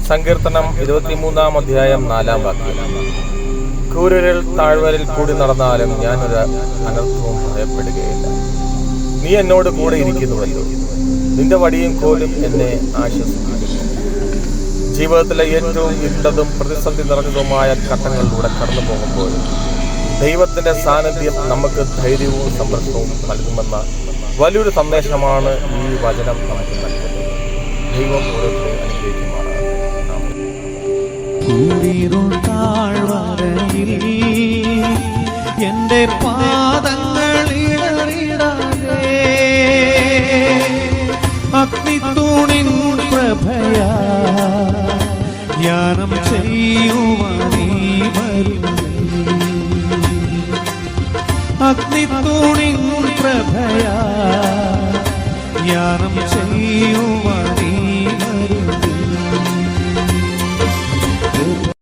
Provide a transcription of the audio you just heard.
സങ്കീർത്തനം 23 അധ്യായം 4 വാക്യം. കൂരിരുൾ താഴ്വരയിൽ കൂടി നടന്നാലും ഞാനൊരു അനർത്ഥവും ഭയപ്പെടുകയില്ല. നീ എന്നോട് കൂടെ ഇരിക്കുന്നുവല്ലോ, നിന്റെ വടിയും കോലും എന്നെ ആശ്വസിപ്പിക്കുന്നു. ജീവിതത്തിലെ ഏറ്റവും ഇരുണ്ടതും പ്രതിസന്ധി നിറഞ്ഞതുമായ ഘട്ടങ്ങളിലൂടെ കടന്നു പോകുമ്പോൾ ദൈവത്തിന്റെ സാന്നിധ്യം നമുക്ക് ധൈര്യവും സംരക്ഷണവും നൽകുമെന്ന വലിയൊരു സന്ദേശമാണ് ഈ വചനം നമുക്ക് നൽകുന്നത്. ദൈവം ഓരോരുത്തരെ അനുഗ്രഹിക്കുമാറാകട്ടെ. എന്റെ പാദങ്ങളിടറിടാതെ അഗ്നിത്തൂണിൻ പ്രഭയാ ധ്യാനം ചെയ്യുവാനീ വരുന്നു. അഗ്നിത്തൂണിൻ പ്രഭയാ ധ്യാനം ചെയ്യുവാൻ